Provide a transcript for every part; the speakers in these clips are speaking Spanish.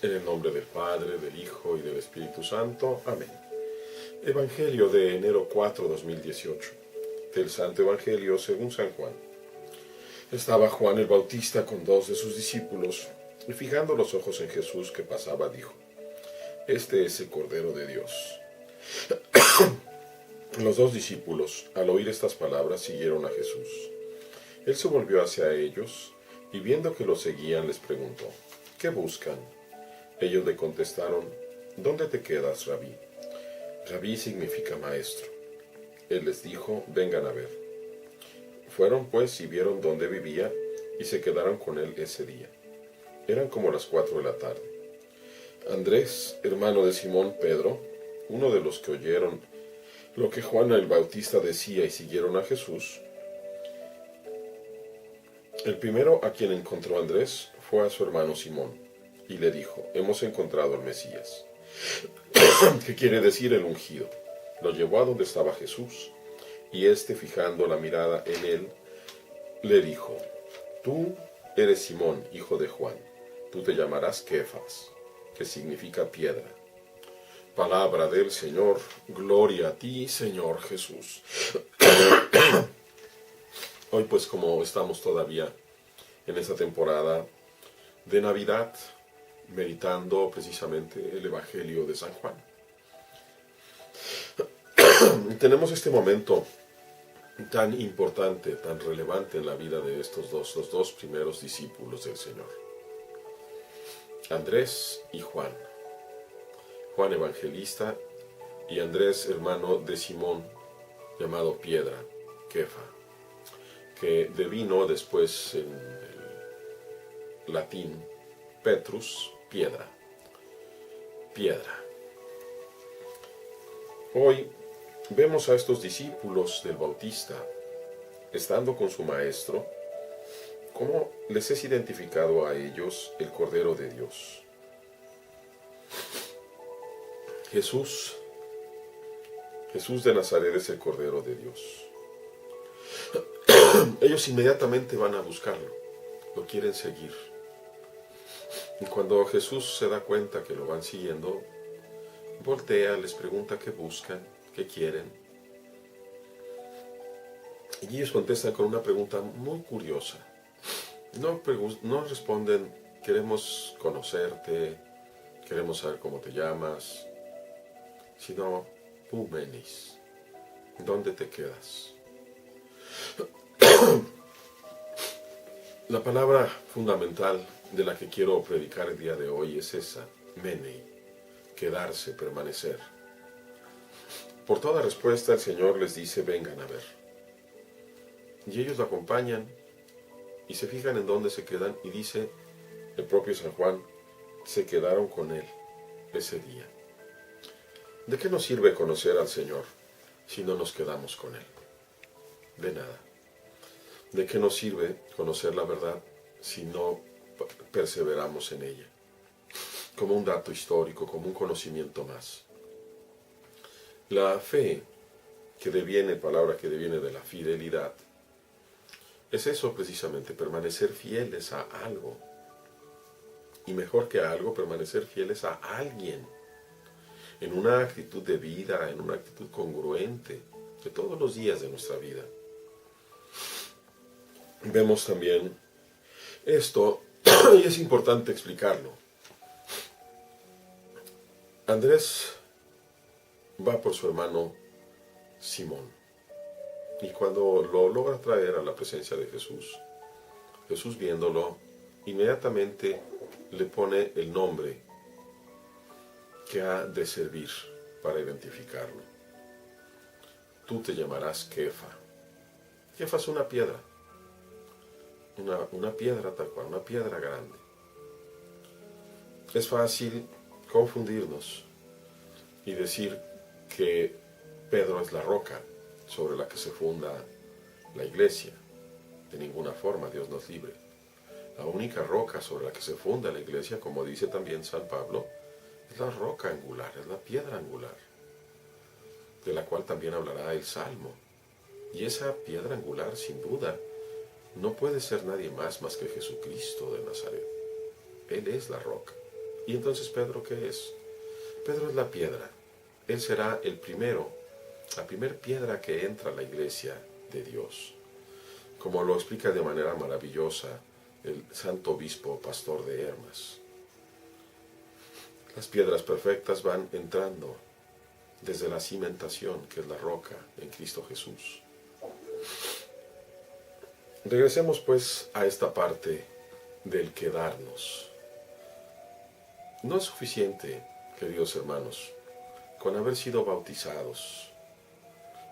En el nombre del Padre, del Hijo y del Espíritu Santo. Amén. Evangelio de enero 4, 2018. Del Santo Evangelio según San Juan. Estaba Juan el Bautista con 2 de sus discípulos, y fijando los ojos en Jesús que pasaba, dijo: Este es el Cordero de Dios. Los 2 discípulos, al oír estas palabras, siguieron a Jesús. Él se volvió hacia ellos, y viendo que los seguían, les preguntó: ¿Qué buscan? Ellos le contestaron: ¿Dónde te quedas, Rabí? Rabí significa maestro. Él les dijo: vengan a ver. Fueron pues y vieron dónde vivía, y se quedaron con él ese día. Eran como las 4 de la tarde. Andrés, hermano de Simón Pedro, uno de los que oyeron lo que Juan el Bautista decía y siguieron a Jesús, el primero a quien encontró Andrés fue a su hermano Simón, y le dijo: hemos encontrado al Mesías, que quiere decir el ungido. Lo llevó a donde estaba Jesús, y éste, fijando la mirada en él, le dijo: tú eres Simón, hijo de Juan, tú te llamarás Kefas, que significa piedra. Palabra del Señor. Gloria a ti, Señor Jesús. Hoy, pues, como estamos todavía en esta temporada de Navidad, meditando precisamente el Evangelio de San Juan, tenemos este momento tan importante, tan relevante en la vida de estos dos, los 2 primeros discípulos del Señor, Andrés y Juan. Juan evangelista y Andrés, hermano de Simón, llamado Piedra, Kefa, que devino después en el latín Petrus, piedra, piedra. Hoy vemos a estos discípulos del Bautista, estando con su maestro, cómo les es identificado a ellos el Cordero de Dios. Jesús de Nazaret es el Cordero de Dios. Ellos inmediatamente van a buscarlo, lo quieren seguir. Y cuando Jesús se da cuenta que lo van siguiendo, voltea, les pregunta qué buscan, qué quieren. Y ellos contestan con una pregunta muy curiosa. No responden: queremos conocerte, queremos saber cómo te llamas, sino: pú menis, ¿dónde te quedas? La palabra fundamental de la que quiero predicar el día de hoy es esa: menei, quedarse, permanecer. Por toda respuesta el Señor les dice: vengan a ver. Y ellos lo acompañan y se fijan en dónde se quedan, y dice el propio San Juan: se quedaron con él ese día. ¿De qué nos sirve conocer al Señor si no nos quedamos con él? De nada. ¿De qué nos sirve conocer la verdad si no perseveramos en ella? Como un dato histórico, como un conocimiento más. La fe, palabra que deviene de la fidelidad, es eso precisamente: permanecer fieles a algo. Y mejor que a algo, permanecer fieles a alguien, en una actitud de vida, en una actitud congruente de todos los días de nuestra vida. Vemos también esto, y es importante explicarlo. Andrés va por su hermano Simón, y cuando lo logra traer a la presencia de Jesús, Jesús, viéndolo, inmediatamente le pone el nombre que ha de servir para identificarlo. Tú te llamarás Kefa. Kefa es una piedra. Una piedra tal cual, una piedra grande. Es fácil confundirnos y decir que Pedro es la roca sobre la que se funda la iglesia. De ninguna forma, Dios nos libre. La única roca sobre la que se funda la iglesia, como dice también San Pablo, es la roca angular, es la piedra angular, de la cual también hablará el Salmo. Y esa piedra angular, sin duda, no puede ser nadie más que Jesucristo de Nazaret. Él es la roca. ¿Y entonces Pedro qué es? Pedro es la piedra. Él será el primero, la primer piedra que entra a la iglesia de Dios. Como lo explica de manera maravillosa el santo obispo pastor de Hermas. Las piedras perfectas van entrando desde la cimentación, que es la roca en Cristo Jesús. Regresemos pues a esta parte del quedarnos. No es suficiente, queridos hermanos, con haber sido bautizados.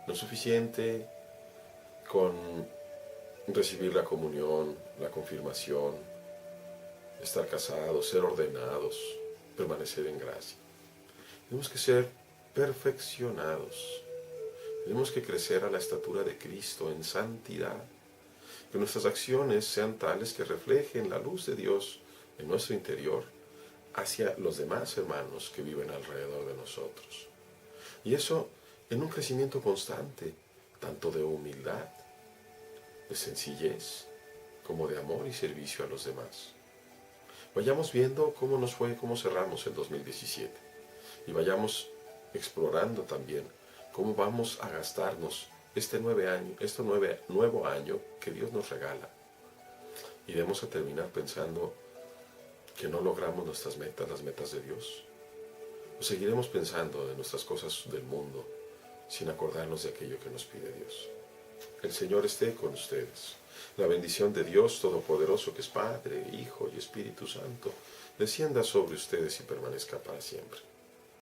No es suficiente con recibir la comunión, la confirmación, estar casados, ser ordenados, permanecer en gracia. Tenemos que ser perfeccionados. Tenemos que crecer a la estatura de Cristo en santidad. Que nuestras acciones sean tales que reflejen la luz de Dios en nuestro interior hacia los demás hermanos que viven alrededor de nosotros. Y eso en un crecimiento constante, tanto de humildad, de sencillez, como de amor y servicio a los demás. Vayamos viendo cómo nos fue, cómo cerramos el 2017. Y vayamos explorando también cómo vamos a gastarnos este nuevo año que Dios nos regala. Iremos a terminar pensando que no logramos nuestras metas, las metas de Dios. O seguiremos pensando en nuestras cosas del mundo sin acordarnos de aquello que nos pide Dios. El Señor esté con ustedes. La bendición de Dios Todopoderoso, que es Padre, Hijo y Espíritu Santo, descienda sobre ustedes y permanezca para siempre.